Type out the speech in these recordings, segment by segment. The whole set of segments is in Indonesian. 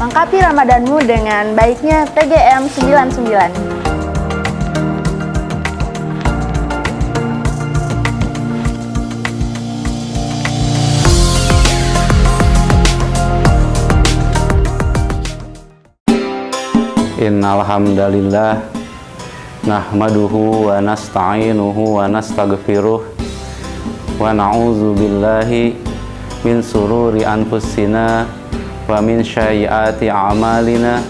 Lengkapi Ramadanmu dengan baiknya PGM 99. Innal hamdalillah nahmaduhu wa nasta'inuhu wa nastaghfiruh wa na'udzu billahi min sururi anfusina wa min sayyiati a'malina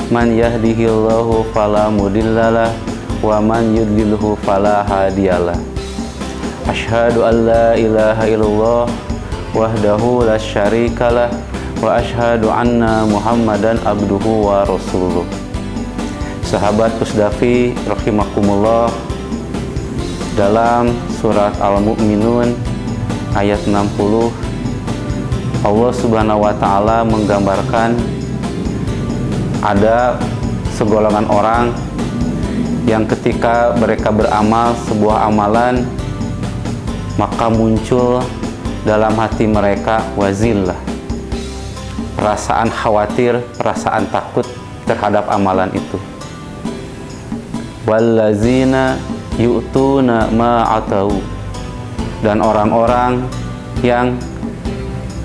man yahdihillahu fala mudhillalah wa man yudlilhu fala hadiyalah. Asyhadu an la ilaha illallah wahdahu la syarikalah wa asyhadu anna Muhammadan abduhu wa rasuluh. Sahabat Pusdafi rahimakumullah, dalam surat Al-Mu'minun ayat 60 Allah Subhanahu wa taala menggambarkan ada segolongan orang yang ketika mereka beramal sebuah amalan, maka muncul dalam hati mereka wazillah, perasaan khawatir, perasaan takut terhadap amalan itu. Wallazina yu'tuna ma atau, dan orang-orang yang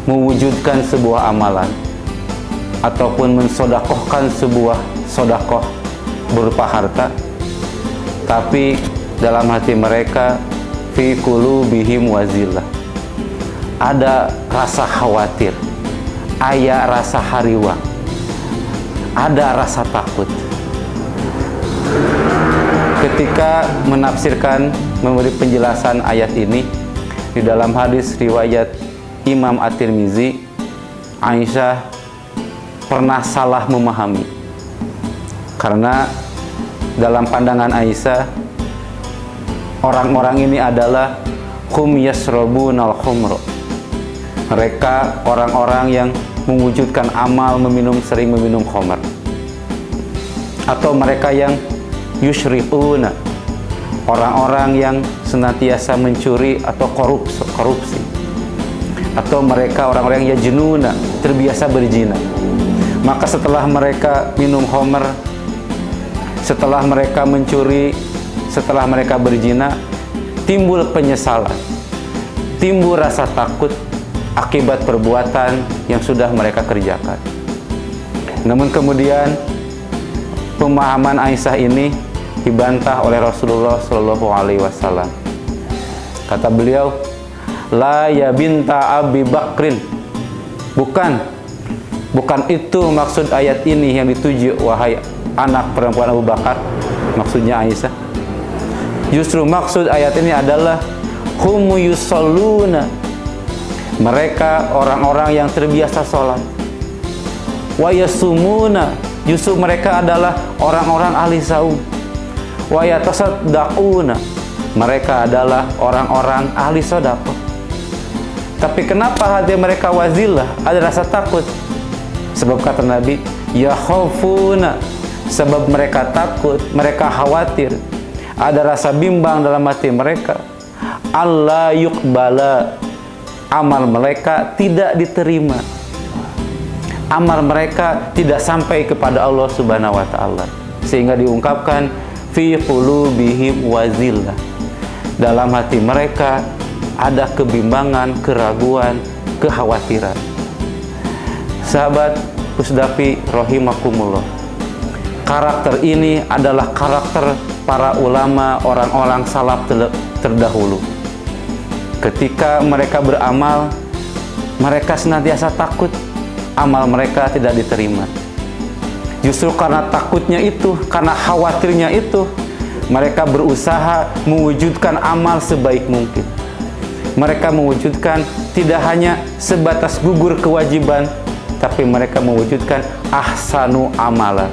mewujudkan sebuah amalan ataupun mensodakohkan sebuah sodakoh berupa harta, tapi dalam hati mereka fi qulubihim wazillah, ada rasa khawatir, aya rasa hariwang, ada rasa takut. Ketika menafsirkan, memberi penjelasan ayat ini di dalam hadis riwayat Imam At-Tirmizi, Aisyah pernah salah memahami, karena dalam pandangan Aisyah orang-orang ini adalah hum yasrabunal khumra, mereka orang-orang yang mewujudkan amal sering meminum khamar, atau mereka yang yusyrifuna, orang-orang yang senantiasa mencuri atau korupsi, atau mereka orang-orang yang yajnuna, terbiasa berzina. Maka setelah mereka minum khamar, setelah mereka mencuri, setelah mereka berzina, timbul penyesalan, timbul rasa takut akibat perbuatan yang sudah mereka kerjakan. Namun kemudian pemahaman Aisyah ini dibantah oleh Rasulullah Shallallahu Alaihi Wasallam. Kata beliau, la ya binta Abi Bakrin, bukan itu maksud ayat ini yang dituju wahai anak perempuan Abu Bakar, maksudnya Aisyah. Justru maksud ayat ini adalah hum yusalluna, mereka orang-orang yang terbiasa sholat, wa yasumuna, justru mereka adalah orang-orang ahli saum, wa yatasaddaquna, mereka adalah orang-orang ahli sedekah. Tapi kenapa hati mereka wazillah, ada rasa takut? Sebab kata Nabi, ya khafuna, sebab mereka takut, mereka khawatir, ada rasa bimbang dalam hati mereka, Allah yuqbala, amal mereka tidak diterima, amal mereka tidak sampai kepada Allah Subhanahu wa taala, sehingga diungkapkan fi qulubihim wazillah, dalam hati mereka ada kebimbangan, keraguan, kekhawatiran. Sahabat Pusdafi rahimakumullah, karakter ini adalah karakter para ulama, orang-orang salaf terdahulu. Ketika mereka beramal, mereka senantiasa takut amal mereka tidak diterima. Justru karena takutnya itu, karena khawatirnya itu, mereka berusaha mewujudkan amal sebaik mungkin. Mereka mewujudkan tidak hanya sebatas gugur kewajiban, tapi mereka mewujudkan ahsanu amala,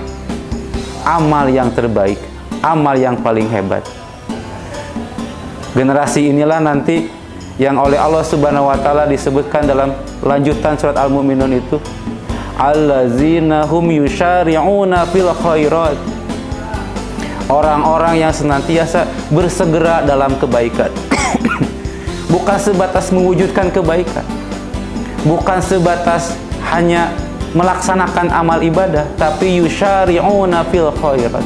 amal yang terbaik, amal yang paling hebat. Generasi inilah nanti yang oleh Allah Subhanahu wa taala disebutkan dalam lanjutan surat Al-Mu'minun itu, allazina hum yusyari'una fil khairat, orang-orang yang senantiasa bersegera dalam kebaikan. Bukan sebatas mewujudkan kebaikan, bukan sebatas hanya melaksanakan amal ibadah, tapi yusyari'una fil khairat,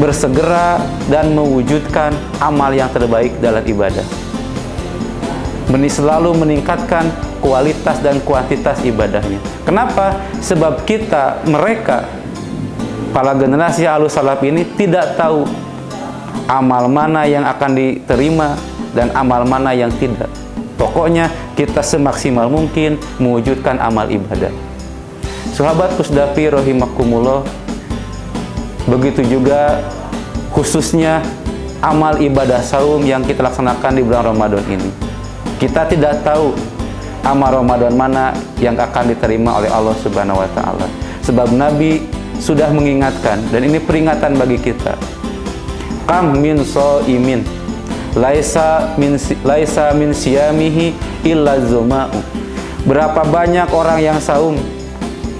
bersegera dan mewujudkan amal yang terbaik dalam ibadah. Selalu meningkatkan kualitas dan kuantitas ibadahnya. Kenapa? Sebab mereka para generasi Ahlus Salaf ini tidak tahu amal mana yang akan diterima dan amal mana yang tidak. Pokoknya kita semaksimal mungkin mewujudkan amal ibadah. Sahabat Pusdafi rahimakumullah, begitu juga khususnya amal ibadah saum yang kita laksanakan di bulan Ramadan ini. Kita tidak tahu amal Ramadan mana yang akan diterima oleh Allah Subhanahu wa taala. Sebab Nabi sudah mengingatkan, dan ini peringatan bagi kita. Kam min shaimin laisa min siyamihi illa zuma'u. Berapa banyak orang yang saum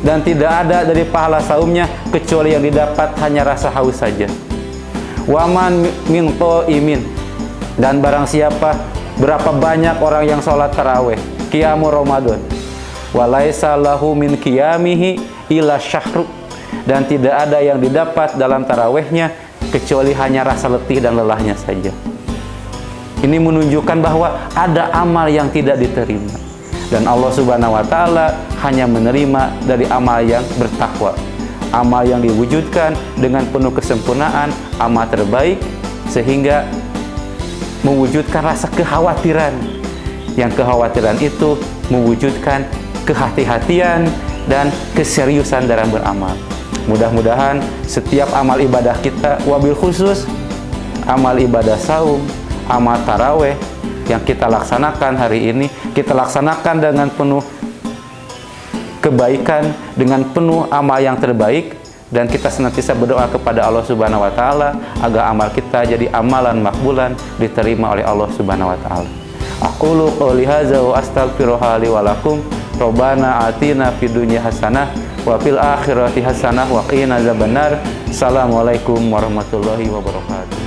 dan tidak ada dari pahala saumnya kecuali yang didapat hanya rasa haus saja. Waman min qaimin, dan barang siapa, berapa banyak orang yang sholat taraweh qiyamul Ramadan, walaisa lahu min qiyamihi illa syahru, dan tidak ada yang didapat dalam tarawehnya kecuali hanya rasa letih dan lelahnya saja. Ini menunjukkan bahwa ada amal yang tidak diterima, dan Allah Subhanahu wa taala hanya menerima dari amal yang bertakwa, amal yang diwujudkan dengan penuh kesempurnaan, amal terbaik, sehingga mewujudkan rasa kekhawatiran. Yang kekhawatiran itu mewujudkan kehati-hatian dan keseriusan dalam beramal. Mudah-mudahan setiap amal ibadah kita, wabil khusus amal ibadah saum, amal taraweh yang kita laksanakan hari ini, kita laksanakan dengan penuh kebaikan, dengan penuh amal yang terbaik, dan kita senantiasa berdoa kepada Allah Subhanahu wa taala agar amal kita jadi amalan makbulan, diterima oleh Allah Subhanahu wa taala. Aqulu qouli hadza wa astaghfiruha li wa lakum. Rabbana atina fid dunya hasanah wa fil akhirati hasanah wa qina adzabannar. Assalamualaikum warahmatullahi wabarakatuh.